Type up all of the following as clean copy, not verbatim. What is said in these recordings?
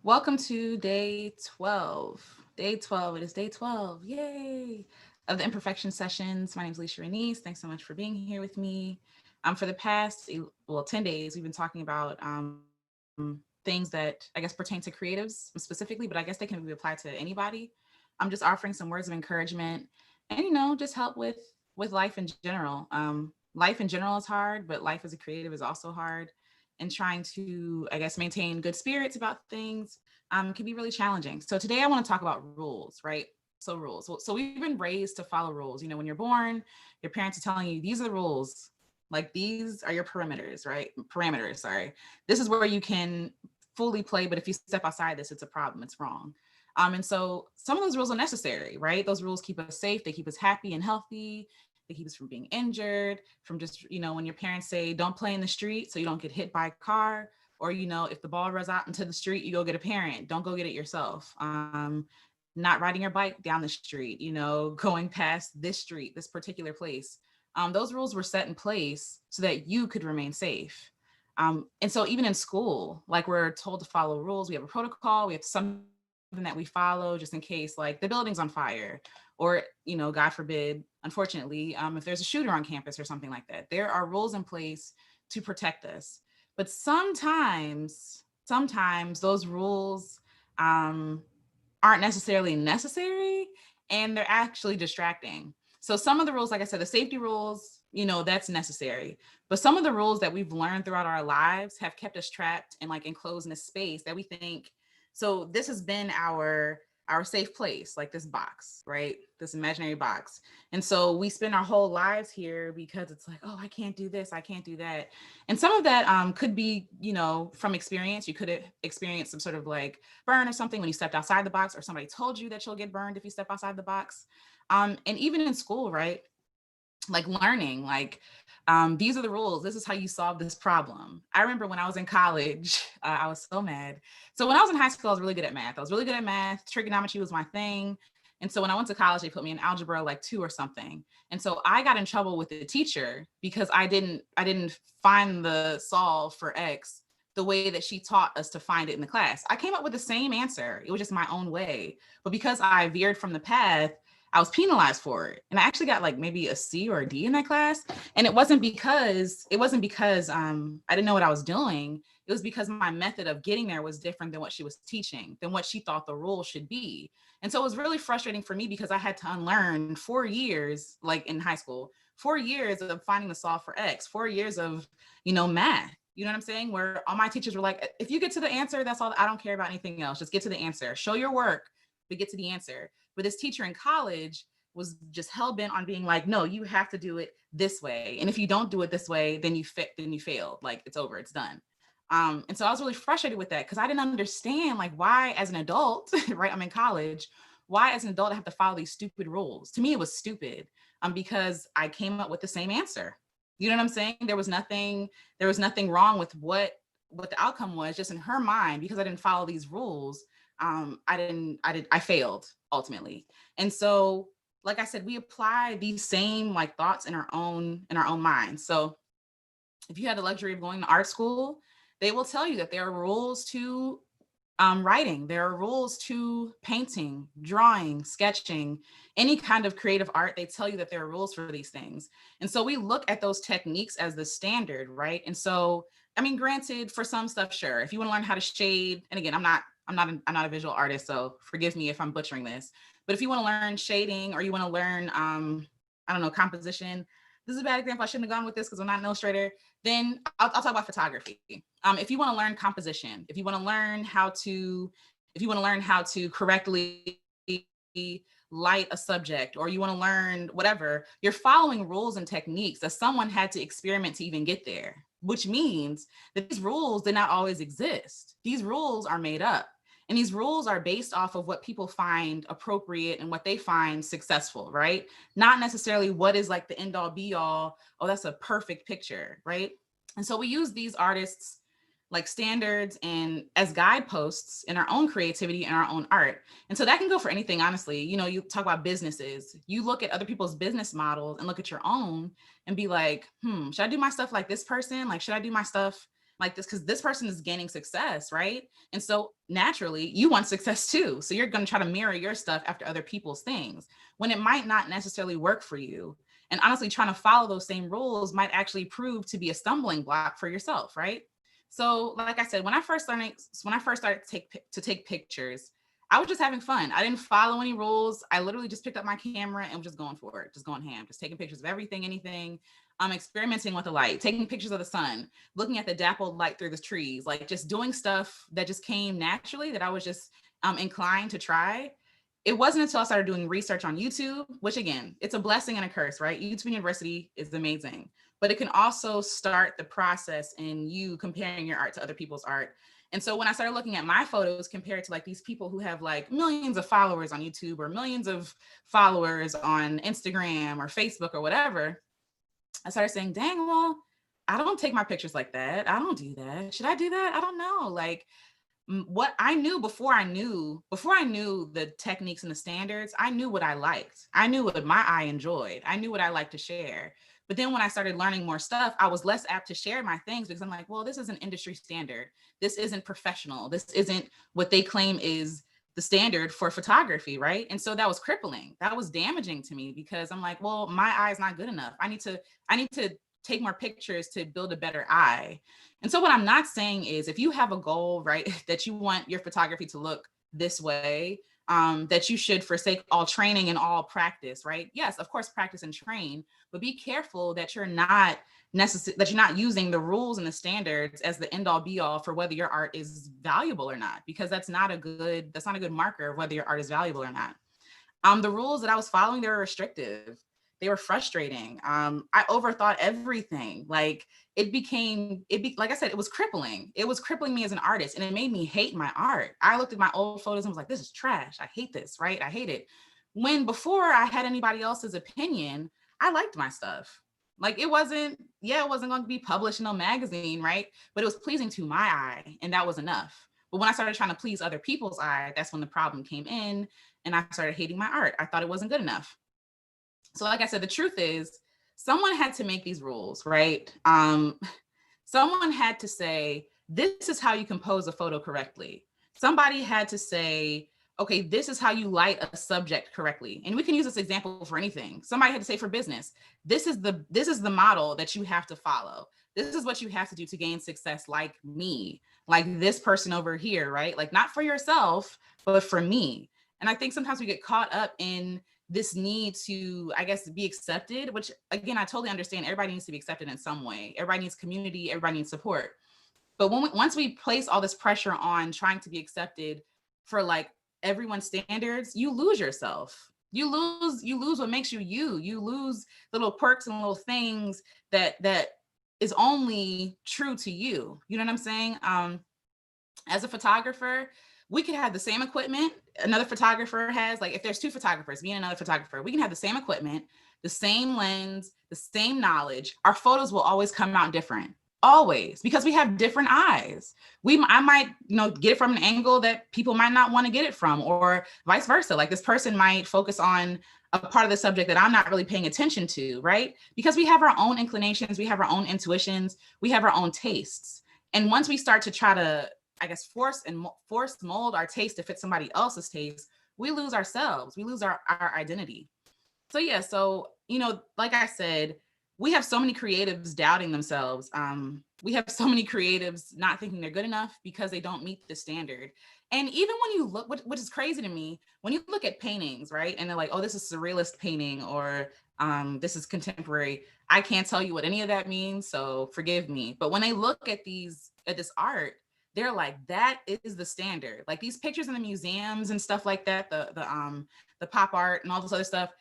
Welcome to day 12. Day 12. It is day 12. Yay. Of the Imperfection sessions. My name is Alicia Renese. Thanks so much for being here with me. For the past, 10 days, we've been talking about things that I guess pertain to creatives specifically, but I guess they can be applied to anybody. I'm just offering some words of encouragement and, just help with life in general. Life in general is hard, but life as a creative is also hard, and trying to, I guess, maintain good spirits about things can be really challenging. So today I want to talk about rules, right? So rules. So we've been raised to follow rules. When you're born, your parents are telling you these are the rules. Like these are your perimeters, right? Parameters, sorry. This is where you can fully play, but if you step outside this, it's a problem. It's wrong. And so some of those rules are necessary, right? Those rules keep us safe. They keep us happy and healthy. They keep us from being injured, from just, when your parents say, don't play in the street so you don't get hit by a car, or, if the ball runs out into the street, you go get a parent, don't go get it yourself. Not riding your bike down the street, going past this street, this particular place. Those rules were set in place so that you could remain safe. And so even in school, like we're told to follow rules, we have a protocol, we have something that we follow just in case like the building's on fire, or, God forbid, unfortunately, if there's a shooter on campus or something like that. There are rules in place to protect us. But sometimes those rules aren't necessarily necessary, and they're actually distracting. So some of the rules, like I said, the safety rules, that's necessary. But some of the rules that we've learned throughout our lives have kept us trapped and like enclosed in a space that we think, so this has been our safe place, like this box, right? This imaginary box. And so we spend our whole lives here because it's like, oh, I can't do this, I can't do that. And some of that could be, from experience. You could have experienced some sort of like burn or something when you stepped outside the box, or somebody told you that you'll get burned if you step outside the box. And even in school, right? Like learning, like these are the rules, this is how you solve this problem. I remember when I was in college, I was so mad. So when I was in high school, I was really good at math. Trigonometry was my thing. And so when I went to college, they put me in algebra like 2 or something. And so I got in trouble with the teacher because I didn't find the solve for X the way that she taught us to find it in the class. I came up with the same answer, it was just my own way. But because I veered from the path, I was penalized for it. And I actually got like maybe a C or a D in that class. And it wasn't because I didn't know what I was doing. It was because my method of getting there was different than what she was teaching, than what she thought the rule should be. And so it was really frustrating for me because I had to unlearn 4 years, like in high school, 4 years of finding the solve for X, 4 years of, math. You know what I'm saying? Where all my teachers were like, if you get to the answer, that's all. I don't care about anything else. Just get to the answer. Show your work, but get to the answer. But this teacher in college was just hell bent on being like, no, you have to do it this way. And if you don't do it this way, then you failed. Like it's over, it's done. And so I was really frustrated with that because I didn't understand like why as an adult, right? I'm in college. Why as an adult I have to follow these stupid rules? To me, it was stupid because I came up with the same answer. You know what I'm saying? There was nothing wrong with what the outcome was. Just in her mind, because I didn't follow these rules, I failed ultimately. And so, like I said, we apply these same like thoughts in our own minds. So if you had the luxury of going to art school, they will tell you that there are rules to writing, there are rules to painting, drawing, sketching, any kind of creative art. They tell you that there are rules for these things. And so we look at those techniques as the standard, right? And so, I mean, granted, for some stuff, sure, if you want to learn how to shade, and again, I'm not a visual artist, so forgive me if I'm butchering this. But if you want to learn shading, or you want to learn, I don't know, composition. This is a bad example. I shouldn't have gone with this because I'm not an illustrator. Then I'll talk about photography. If you want to learn composition, if you want to learn how to correctly light a subject, or you want to learn whatever, you're following rules and techniques that someone had to experiment to even get there, which means that these rules did not always exist. These rules are made up. And these rules are based off of what people find appropriate and what they find successful, right? Not necessarily what is like the end all be all. Oh, that's a perfect picture, right? And so we use these artists like standards and as guideposts in our own creativity and our own art. And so that can go for anything, honestly. You talk about businesses, you look at other people's business models and look at your own and be like, should I do my stuff like this person? Like, should I do my stuff like this, because this person is gaining success, right? And so naturally you want success too. So you're going to try to mirror your stuff after other people's things when it might not necessarily work for you. And honestly, trying to follow those same rules might actually prove to be a stumbling block for yourself, right? So, like I said, when I first started to take pictures, I was just having fun. I didn't follow any rules. I literally just picked up my camera and was just going for it, just going ham, just taking pictures of everything, anything. Experimenting with the light, taking pictures of the sun, looking at the dappled light through the trees, like just doing stuff that just came naturally that I was just inclined to try. It wasn't until I started doing research on YouTube, which again, it's a blessing and a curse, right? YouTube University is amazing, but it can also start the process in you comparing your art to other people's art. And so when I started looking at my photos compared to like these people who have like millions of followers on YouTube or millions of followers on Instagram or Facebook or whatever, I started saying, dang, well, I don't take my pictures like that. I don't do that. Should I do that? I don't know. Like, what I knew before I knew the techniques and the standards, I knew what I liked. I knew what my eye enjoyed. I knew what I liked to share. But then when I started learning more stuff, I was less apt to share my things because I'm like, well, this is an industry standard. This isn't professional. This isn't what they claim is the standard for photography, right? And so that was crippling. That was damaging to me because I'm like, well, my eye is not good enough. I need to take more pictures to build a better eye. And so what I'm not saying is if you have a goal, right, that you want your photography to look this way, that you should forsake all training and all practice, right? Yes, of course, practice and train, but be careful that you're not that you're not using the rules and the standards as the end all be all for whether your art is valuable or not, because that's not a good marker of whether your art is valuable or not. The rules that I was following, they were restrictive. They were frustrating. I overthought everything. Like like I said, it was crippling. It was crippling me as an artist, and it made me hate my art. I looked at my old photos and was like, this is trash. I hate this, right? I hate it. When before I had anybody else's opinion, I liked my stuff. Like it wasn't going to be published in a magazine, right? But it was pleasing to my eye, and that was enough. But when I started trying to please other people's eye, that's when the problem came in, and I started hating my art. I thought it wasn't good enough. So like I said, the truth is someone had to make these rules, right? Someone had to say, this is how you compose a photo correctly. Somebody had to say, okay, this is how you light a subject correctly. And we can use this example for anything. Somebody had to say for business, this is the model that you have to follow. This is what you have to do to gain success, like me, like this person over here, right? Like not for yourself, but for me. And I think sometimes we get caught up in this need to, I guess, be accepted, which again, I totally understand. Everybody needs to be accepted in some way. Everybody needs community, everybody needs support. But once we place all this pressure on trying to be accepted for like everyone's standards, you lose yourself. You lose what makes you you. You lose little quirks and little things that is only true to you. You know what I'm saying? As a photographer, we could have the same equipment another photographer has. Like if there's two photographers, me and another photographer, we can have the same equipment, the same lens, the same knowledge. Our photos will always come out different. Always, because we have different eyes. I might, get it from an angle that people might not want to get it from, or vice versa. Like this person might focus on a part of the subject that I'm not really paying attention to, right? Because we have our own inclinations, we have our own intuitions, we have our own tastes. And once we start to try to, I guess, force mold our taste to fit somebody else's taste, we lose ourselves, we lose our identity. So yeah, like I said, we have so many creatives doubting themselves. We have so many creatives not thinking they're good enough because they don't meet the standard. And even when you look, which is crazy to me, when you look at paintings, right? And they're like, oh, this is surrealist painting, or this is contemporary. I can't tell you what any of that means, so forgive me. But when they look at this art, they're like, that is the standard. Like these pictures in the museums and stuff like that, the pop art and all this other stuff,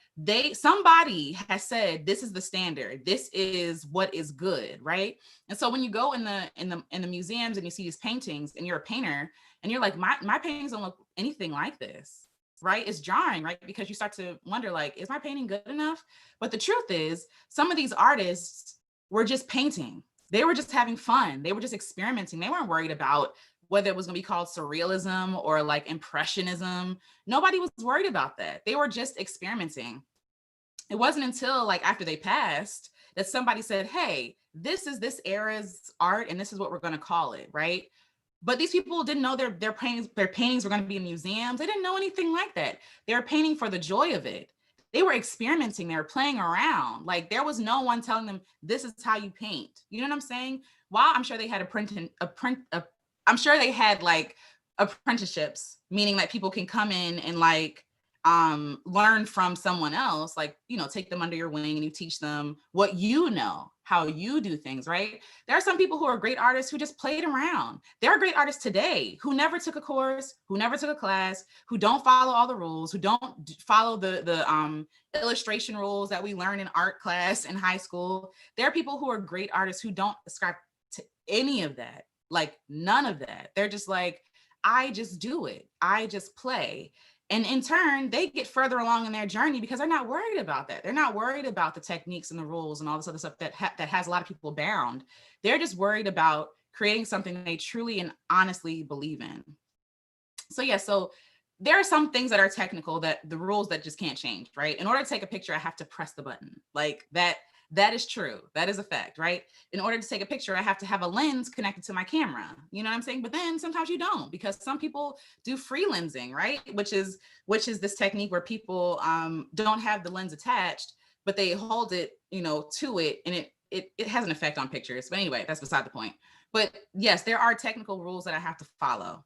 somebody has said this is the standard, this is what is good, right? And so when you go in the museums and you see these paintings and you're a painter and you're like, my paintings don't look anything like this, right? It's jarring, right? Because you start to wonder, like, is my painting good enough? But the truth is, some of these artists were just painting. They were just having fun. They were just experimenting. They weren't worried about whether it was going to be called surrealism or like impressionism. Nobody was worried about that. They were just experimenting. It wasn't until like after they passed that somebody said, hey, this is this era's art and this is what we're going to call it, right? But these people didn't know their paintings were going to be in museums. They didn't know anything like that. They were painting for the joy of it. They were experimenting. They were playing around. Like there was no one telling them this is how you paint. You know what I'm saying? While I'm sure they had I'm sure they had like apprenticeships, meaning that people can come in and like learn from someone else, like, you know, take them under your wing and you teach them what you know, how you do things, right? There are some people who are great artists who just played around. There are great artists today who never took a course, who never took a class, who don't follow all the rules, who don't follow the illustration rules that we learn in art class in high school. There are people who are great artists who don't ascribe to any of that, like none of that. They're just like, I just do it. I just play. And in turn, they get further along in their journey because they're not worried about that. They're not worried about the techniques and the rules and all this other stuff that has a lot of people bound. They're just worried about creating something they truly and honestly believe in. So yeah, so there are some things that are technical, that the rules that just can't change, right? In order to take a picture, I have to press the button. Like that is true. That is a fact, right? In order to take a picture, I have to have a lens connected to my camera. You know what I'm saying? But then sometimes you don't, because some people do free lensing, right? Which is this technique where people don't have the lens attached, but they hold it, you know, to it, and it has an effect on pictures. But anyway, that's beside the point. But yes, there are technical rules that I have to follow,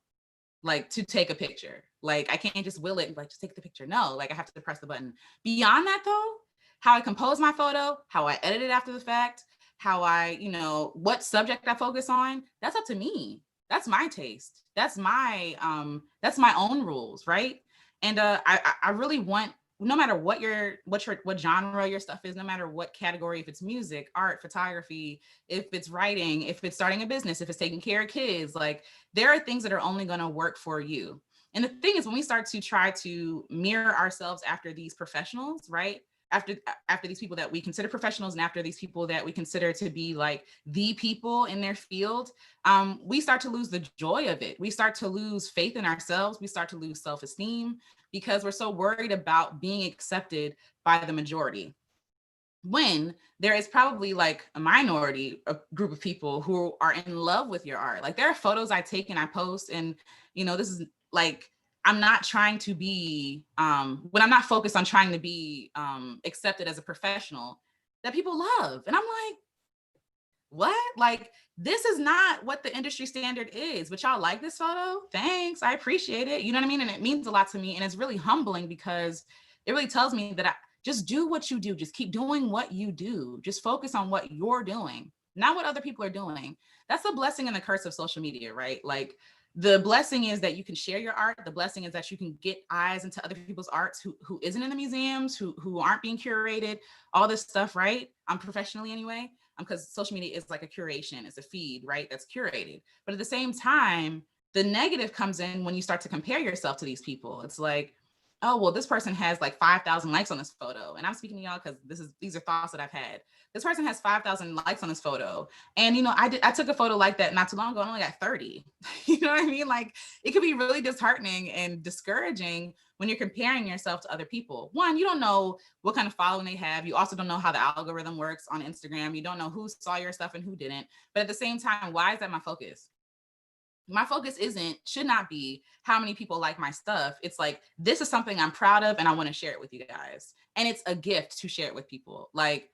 like to take a picture. Like I can't just will it and like just take the picture. No, like I have to press the button. Beyond that though, how I compose my photo, how I edit it after the fact, how I, you know, what subject I focus on, that's up to me. That's my taste. That's my own rules, right? And I really want, no matter what genre your stuff is, no matter what category, if it's music, art, photography, if it's writing, if it's starting a business, if it's taking care of kids, like there are things that are only going to work for you. And the thing is, when we start to try to mirror ourselves after these professionals, right? After these people that we consider professionals, and after these people that we consider to be like the people in their field, we start to lose the joy of it. We start to lose faith in ourselves. We start to lose self-esteem because we're so worried about being accepted by the majority, when there is probably like a minority, a group of people who are in love with your art. Like there are photos I take and I post, and you know, this is like, I'm not trying to be when I'm not focused on trying to be accepted as a professional, that people love. And I'm like, what? Like, this is not what the industry standard is, but y'all like this photo? Thanks, I appreciate it. You know what I mean? And it means a lot to me. And it's really humbling because it really tells me that I just do what you do. Just keep doing what you do. Just focus on what you're doing, not what other people are doing. That's the blessing and the curse of social media, right? Like, the blessing is that you can share your art. The blessing is that you can get eyes into other people's arts who isn't in the museums, who aren't being curated, all this stuff, right? Professionally anyway, because social media is like a curation, it's a feed, right? That's curated. But at the same time, the negative comes in when you start to compare yourself to these people. It's like, oh, well, this person has like 5,000 likes on this photo. And I'm speaking to y'all because these are thoughts that I've had. This person has 5,000 likes on this photo. And, you know, I took a photo like that not too long ago and I only got 30. You know what I mean? Like, it could be really disheartening and discouraging when you're comparing yourself to other people. One, you don't know what kind of following they have. You also don't know how the algorithm works on Instagram. You don't know who saw your stuff and who didn't. But at the same time, why is that my focus? My focus should not be how many people like my stuff. It's like, this is something I'm proud of and I want to share it with you guys. And it's a gift to share it with people. Like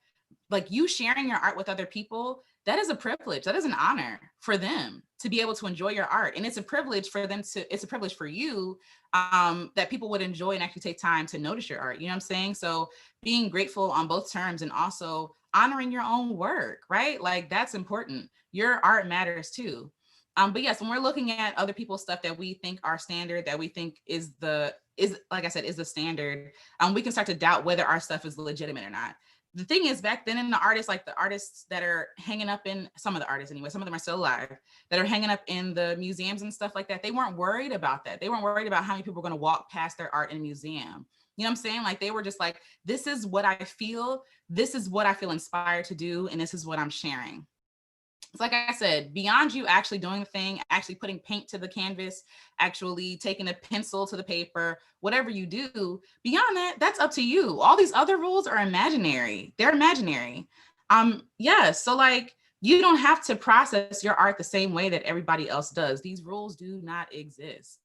you sharing your art with other people, that is a privilege. That is an honor for them to be able to enjoy your art. And it's a privilege for them it's a privilege for you that people would enjoy and actually take time to notice your art. You know what I'm saying? So being grateful on both terms and also honoring your own work, right? Like, that's important. Your art matters too. But yes, when we're looking at other people's stuff that we think are standard, that we think is like I said, is the standard, we can start to doubt whether our stuff is legitimate or not. The thing is, back then in the artists that are hanging up in, some of the artists anyway, some of them are still alive, that are hanging up in the museums and stuff like that, they weren't worried about that. They weren't worried about how many people were going to walk past their art in a museum. You know what I'm saying? Like, they were just like, this is what I feel. This is what I feel inspired to do. And this is what I'm sharing. It's like I said, beyond you actually doing the thing, actually putting paint to the canvas, actually taking a pencil to the paper, whatever you do, beyond that, that's up to you. All these other rules are imaginary. They're imaginary. Yeah. So like, You don't have to process your art the same way that everybody else does. These rules do not exist.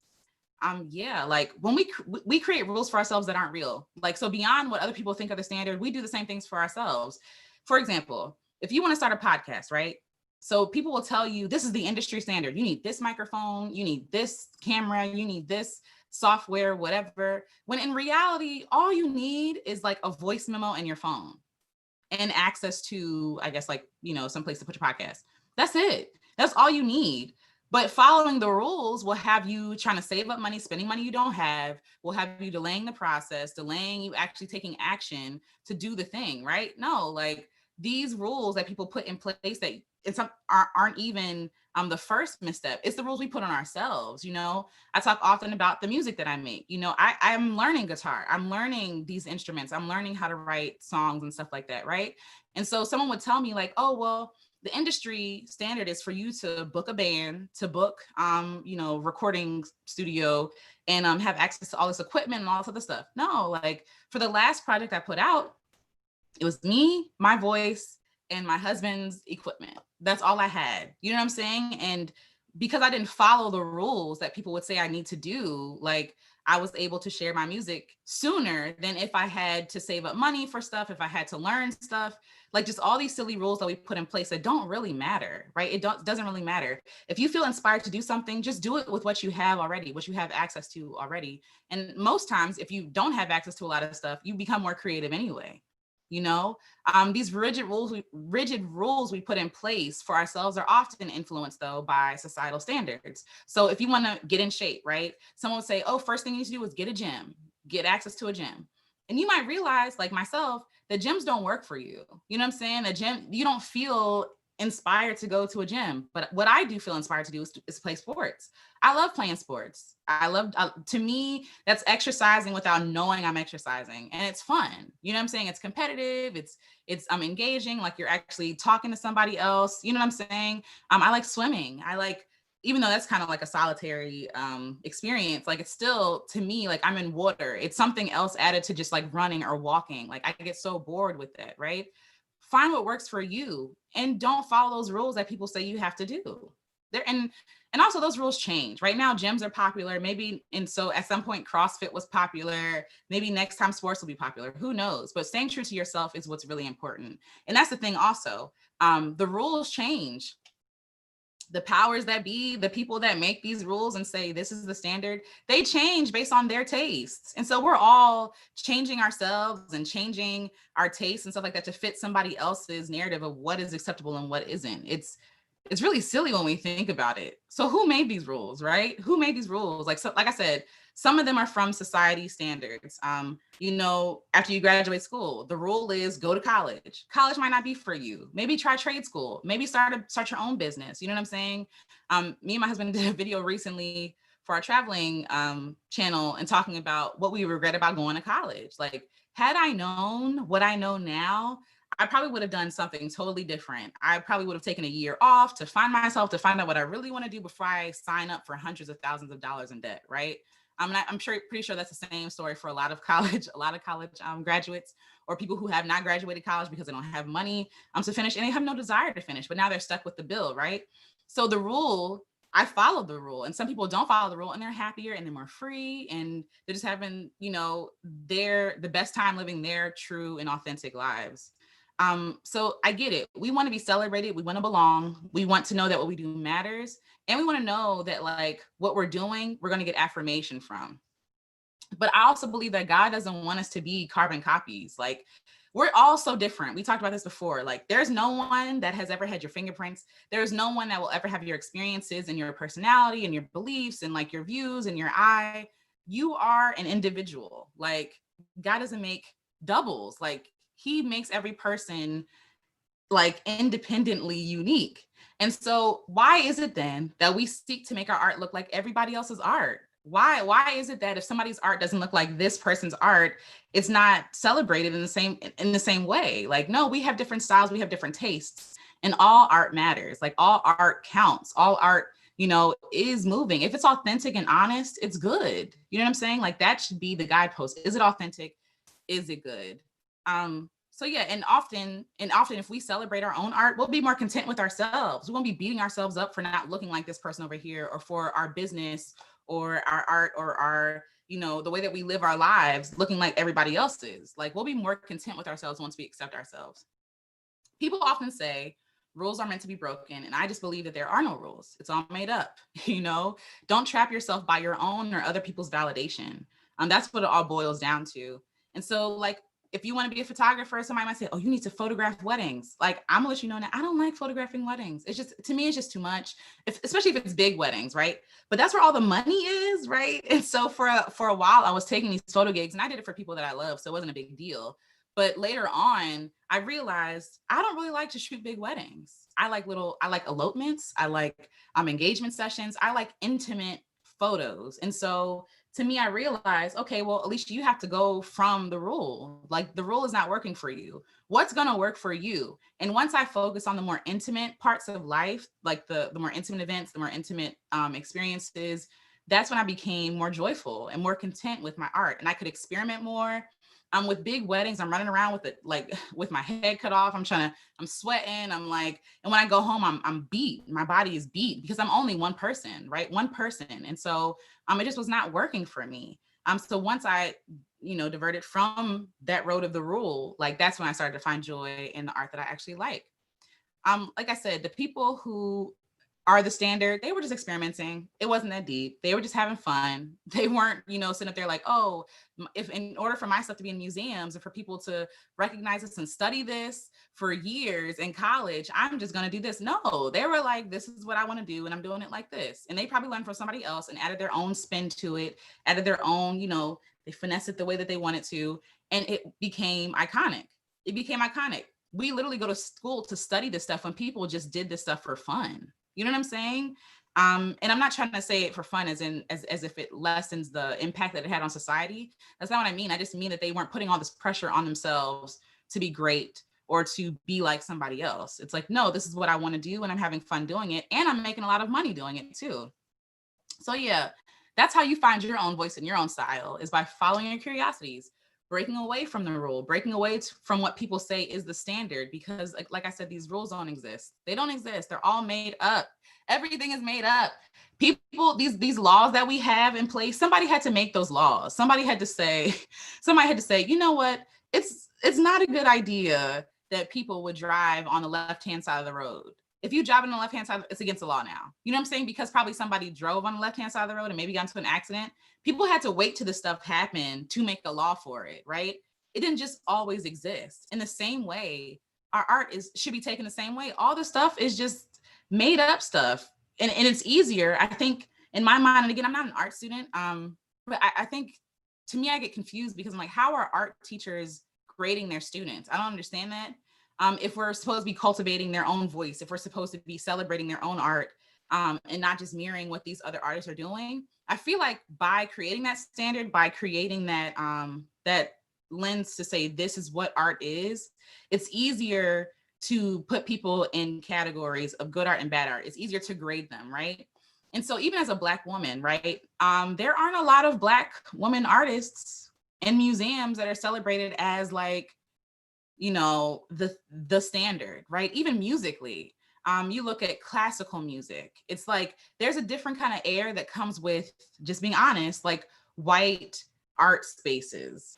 Yeah, like when we create rules for ourselves that aren't real. Like, so beyond what other people think are the standard, we do the same things for ourselves. For example, if you want to start a podcast, right? So people will tell you this is the industry standard. You need this microphone, you need this camera, you need this software, whatever. When in reality, all you need is like a voice memo in your phone and access to, I guess, like, you know, some place to put your podcast. That's it. That's all you need. But following the rules will have you trying to save up money, spending money you don't have, will have you delaying the process, delaying you actually taking action to do the thing, right? No, like these rules that people put in place that in some aren't even the first misstep. It's the rules we put on ourselves. You know, I talk often about the music that I make. You know, I'm learning guitar. I'm learning these instruments. I'm learning how to write songs and stuff like that, right? And so someone would tell me like, oh, well, the industry standard is for you to book a band, to book, you know, recording studio and have access to all this equipment and all this other stuff. No, like for the last project I put out, it was me, my voice, and my husband's equipment. That's all I had. You know what I'm saying? And because I didn't follow the rules that people would say I need to do, like I was able to share my music sooner than if I had to save up money for stuff, if I had to learn stuff, like just all these silly rules that we put in place that don't really matter, right? It doesn't really matter. If you feel inspired to do something, just do it with what you have already, what you have access to already. And most times, if you don't have access to a lot of stuff, you become more creative anyway. You know, these rigid rules we put in place for ourselves are often influenced though by societal standards. So if you want to get in shape, right? Someone would say, oh, first thing you need to do is get a gym, get access to a gym. And you might realize, like myself, that gyms don't work for you. You know what I'm saying? The gym, you don't feel inspired to go to a gym. But what I do feel inspired to do is play sports. I love playing sports. To me, that's exercising without knowing I'm exercising. And it's fun. You know what I'm saying? It's competitive. I'm engaging, like you're actually talking to somebody else. You know what I'm saying? I like swimming. Even though that's kind of like a solitary experience, like it's still, to me, like I'm in water. It's something else added to just like running or walking. Like I get so bored with that, right? Find what works for you and don't follow those rules that people say you have to do. There and also those rules change. Right now, gyms are popular. Maybe, and so at some point, CrossFit was popular. Maybe next time sports will be popular. Who knows? But staying true to yourself is what's really important. And that's the thing also. The rules change. The powers that be, the people that make these rules and say this is the standard, they change based on their tastes. And so we're all changing ourselves and changing our tastes and stuff like that to fit somebody else's narrative of what is acceptable and what isn't. It's really silly when we think about it. So who made these rules, right? Who made these rules? Like I said, some of them are from society standards. You know, after you graduate school, the rule is go to college. College might not be for you. Maybe try trade school. Maybe start your own business. You know what I'm saying? Me and my husband did a video recently for our traveling channel and talking about what we regret about going to college. Like, had I known what I know now, I probably would have done something totally different. I probably would have taken a year off to find myself, to find out what I really want to do before I sign up for hundreds of thousands of dollars in debt, right? I'm pretty sure that's the same story for a lot of college graduates or people who have not graduated college because they don't have money to finish and they have no desire to finish, but now they're stuck with the bill, right? So the rule, I followed the rule, and some people don't follow the rule and they're happier and they're more free and they're just having, you know, the best time living their true and authentic lives. So I get it. We want to be celebrated. We want to belong. We want to know that what we do matters. And we want to know that like what we're doing, we're going to get affirmation from. But I also believe that God doesn't want us to be carbon copies. Like we're all so different. We talked about this before. Like there's no one that has ever had your fingerprints. There's no one that will ever have your experiences and your personality and your beliefs and like your views and your eye. You are an individual. Like God doesn't make doubles. Like he makes every person like independently unique. And so why is it then that we seek to make our art look like everybody else's art? Why is it that if somebody's art doesn't look like this person's art, it's not celebrated in the same way? Like, no, we have different styles, we have different tastes, and all art matters. Like all art counts. All art, you know, is moving. If it's authentic and honest, it's good. You know what I'm saying? Like that should be the guidepost. Is it authentic? Is it good? So yeah, and often if we celebrate our own art, we'll be more content with ourselves. We won't be beating ourselves up for not looking like this person over here, or for our business or our art or our, the way that we live our lives looking like everybody else's. Like, we'll be more content with ourselves once we accept ourselves. People often say rules are meant to be broken, and I just believe that there are no rules. It's all made up. Don't trap yourself by your own or other people's validation. That's what it all boils down to. And so, like, if you want to be a photographer, somebody might say, oh, you need to photograph weddings. Like, I'm gonna let you know that I don't like photographing weddings. It's just, to me, it's just too much, especially if it's big weddings, right? But that's where all the money is, right? And so for a while, I was taking these photo gigs, and I did it for people that I love, so it wasn't a big deal. But later on, I realized I don't really like to shoot big weddings. I like elopements. I like engagement sessions. I like intimate photos. And so to me, I realized, okay, well, Alicia, you have to go from the rule. Like, the rule is not working for you. What's going to work for you? And once I focus on the more intimate parts of life, like the more intimate events, the more intimate experiences, that's when I became more joyful and more content with my art. And I could experiment more. With big weddings, I'm running around with it, like with my head cut off. I'm sweating. I'm like, and when I go home, I'm beat. My body is beat because I'm only one person, right? One person. And so it just was not working for me. So once I, diverted from that road of the rule, like, that's when I started to find joy in the art that I actually like. Like I said, the people who are the standard, they were just experimenting. It wasn't that deep. They were just having fun. They weren't, sitting up there like, oh, if in order for my stuff to be in museums and for people to recognize this and study this for years in college, I'm just going to do this. No, they were like, this is what I want to do, and I'm doing it like this. And they probably learned from somebody else and added their own spin to it, added their own, they finessed it the way that they wanted to. And it became iconic. It became iconic. We literally go to school to study this stuff when people just did this stuff for fun. You know what I'm saying? And I'm not trying to say it for fun as if it lessens the impact that it had on society. That's not what I mean. I just mean that they weren't putting all this pressure on themselves to be great or to be like somebody else. It's like, no, this is what I want to do, and I'm having fun doing it, and I'm making a lot of money doing it too. So yeah, that's how you find your own voice and your own style, is by following your curiosities, breaking away from the rule, breaking away from what people say is the standard. Because like I said, these rules don't exist. They don't exist. They're all made up. Everything is made up. People, these laws that we have in place, somebody had to make those laws. Somebody had to say, you know what? It's not a good idea that people would drive on the left-hand side of the road. If you drive on the left-hand side, it's against the law now. You know what I'm saying? Because probably somebody drove on the left-hand side of the road and maybe got into an accident. People had to wait till this stuff happened to make a law for it, right? It didn't just always exist. In the same way, our art should be taken the same way. All this stuff is just made up stuff. And it's easier, I think, in my mind. And again, I'm not an art student, but I think, to me, I get confused because I'm like, how are art teachers grading their students? I don't understand that. If we're supposed to be cultivating their own voice, if we're supposed to be celebrating their own art, and not just mirroring what these other artists are doing, I feel like by creating that standard, by creating that that lens to say this is what art is, it's easier to put people in categories of good art and bad art. It's easier to grade them, right? And so even as a Black woman, right, there aren't a lot of Black women artists in museums that are celebrated as, like, the standard, right? Even musically, you look at classical music, it's like there's a different kind of air that comes with, just being honest, like, white art spaces.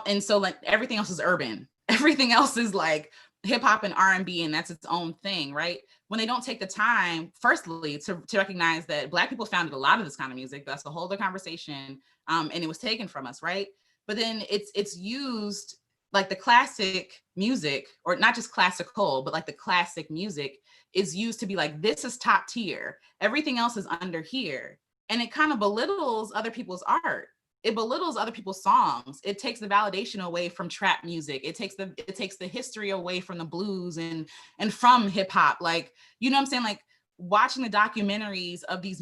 And so, like, everything else is urban. Everything else is like hip hop and R&B, and that's its own thing, right? When they don't take the time, firstly, to recognize that Black people founded a lot of this kind of music. That's a whole other conversation, and it was taken from us, right? But then it's used, like, the classic music, or not just classical, but like the classic music is used to be like, this is top tier. Everything else is under here. And it kind of belittles other people's art. It belittles other people's songs. It takes the validation away from trap music. It takes the history away from the blues and from hip hop. Like, you know what I'm saying? Like, watching the documentaries of these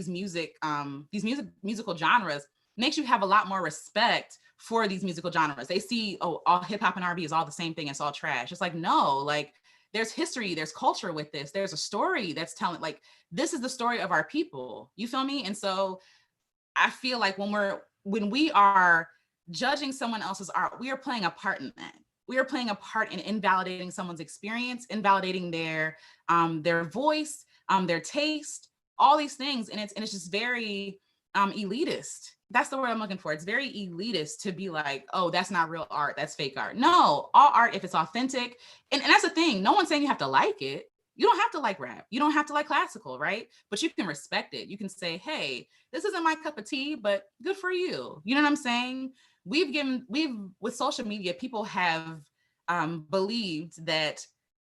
musical genres makes you have a lot more respect for these musical genres. They see, oh, all hip hop and R&B is all the same thing. It's all trash. It's like, no, like, there's history, there's culture with this. There's a story that's telling, like, this is the story of our people. You feel me? And so I feel like when we are judging someone else's art, we are playing a part in that. we are playing a part in invalidating someone's experience, invalidating their voice, their taste, all these things. And it's just very elitist. That's the word I'm looking for. It's very elitist to be like, oh, that's not real art, that's fake art. No, all art, if it's authentic, and that's the thing, no one's saying you have to like it. You don't have to like rap. You don't have to like classical, right? But you can respect it. You can say, hey, this isn't my cup of tea, but good for you. You know what I'm saying? With social media, people have believed that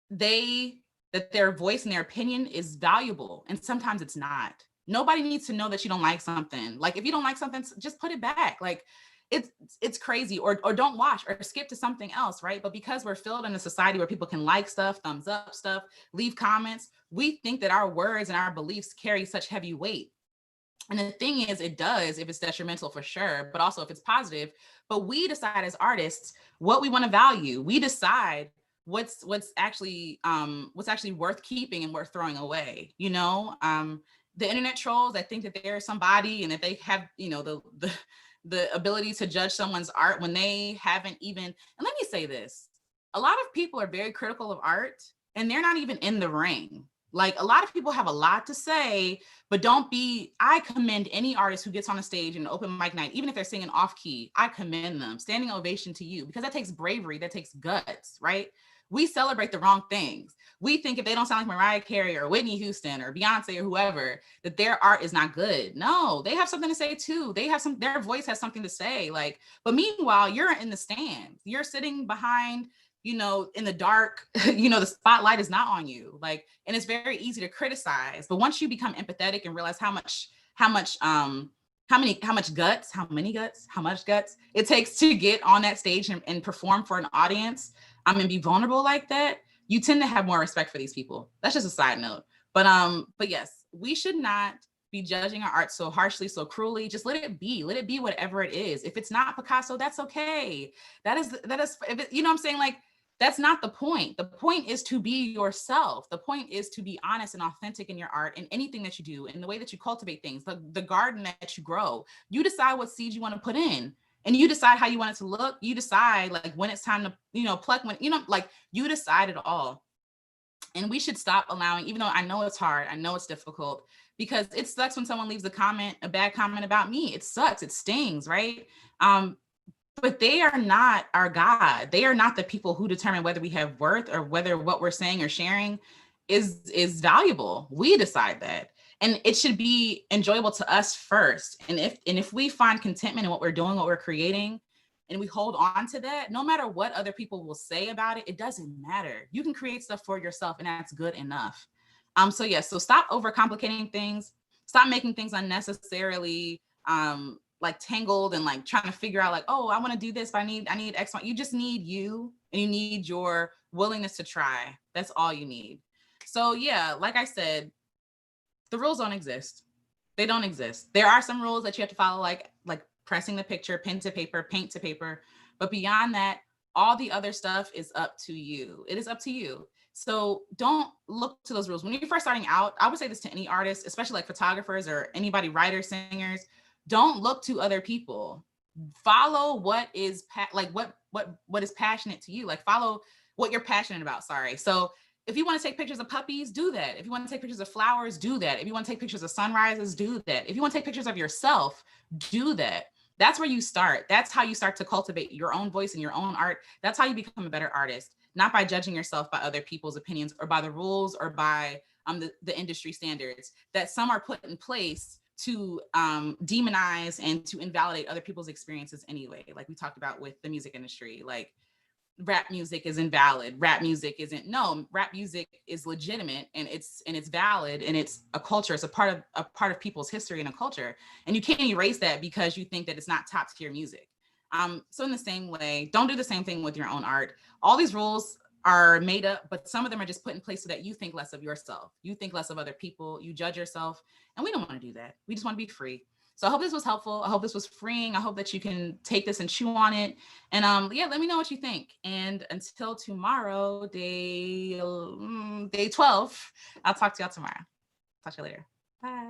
their voice and their opinion is valuable. And sometimes it's not. Nobody needs to know that you don't like something. Like, if you don't like something, just put it back. Like, it's crazy, or don't watch or skip to something else, right? But because we're filled in a society where people can like stuff, thumbs up stuff, leave comments, we think that our words and our beliefs carry such heavy weight. And the thing is, it does if it's detrimental, for sure, but also if it's positive. But we decide as artists what we want to value. We decide what's actually worth keeping and worth throwing away. The internet trolls, I think that they're somebody, and that they have, the ability to judge someone's art when they haven't even. And let me say this: a lot of people are very critical of art, and they're not even in the ring. Like, a lot of people have a lot to say, but I commend any artist who gets on a stage in an open mic night, even if they're singing off key. I commend them. Standing ovation to you, because that takes bravery, that takes guts, right? We celebrate the wrong things. We think if they don't sound like Mariah Carey or Whitney Houston or Beyonce or whoever, that their art is not good. No, they have something to say too. Their voice has something to say. Like, but meanwhile, you're in the stands. You're sitting behind, in the dark, the spotlight is not on you. Like, and it's very easy to criticize. But once you become empathetic and realize how much guts it takes to get on that stage and perform for an audience, and be vulnerable like that, you tend to have more respect for these people. That's just a side note. But yes, we should not be judging our art so harshly, so cruelly. Just let it be whatever it is. If it's not Picasso, that's okay. That is, if it, you know what I'm saying? Like, that's not the point. The point is to be yourself. The point is to be honest and authentic in your art and anything that you do, in the way that you cultivate things, the garden that you grow. You decide what seeds you want to put in, and you decide how you want it to look. You decide, like, when it's time to, pluck, when, like, you decide it all. And we should stop allowing, even though I know it's hard, I know it's difficult, because it sucks when someone leaves a bad comment about me. It sucks, it stings, right? But they are not our God. They are not the people who determine whether we have worth or whether what we're saying or sharing is valuable. We decide that. And it should be enjoyable to us first. And if we find contentment in what we're doing, what we're creating, and we hold on to that, no matter what other people will say about it, it doesn't matter. You can create stuff for yourself, and that's good enough. So stop overcomplicating things. Stop making things unnecessarily like tangled and like trying to figure out, like, oh, I want to do this, but I need X, Y. You just need you, and you need your willingness to try. That's all you need. So yeah, like I said, the rules don't exist. They don't exist. There are some rules that you have to follow, like pressing the picture, pen to paper, paint to paper. But beyond that, all the other stuff is up to you. It is up to you. So don't look to those rules. When you're first starting out, I would say this to any artist, especially like photographers or anybody, writers, singers, don't look to other people. Follow what is what is passionate to you. Like, follow what you're passionate about. Sorry. So if you want to take pictures of puppies, do that. If you want to take pictures of flowers, do that. If you want to take pictures of sunrises, do that. If you want to take pictures of yourself, do that. That's where you start. That's how you start to cultivate your own voice and your own art. That's how you become a better artist, not by judging yourself by other people's opinions or by the rules or by the industry standards that some are put in place to demonize and to invalidate other people's experiences anyway. Like we talked about with the music industry, like rap music is invalid. Rap music isn't. No, rap music is legitimate, and it's valid, and it's a culture. It's a part of people's history and a culture, and you can't erase that because you think that it's not top tier music. So in the same way, don't do the same thing with your own art. All these rules are made up, but some of them are just put in place so that you think less of yourself. You think less of other people. You judge yourself, and we don't want to do that. We just want to be free. So I hope this was helpful. I hope this was freeing. I hope that you can take this and chew on it. And yeah, let me know what you think. And until tomorrow, day 12, I'll talk to y'all tomorrow. Talk to you later. Bye.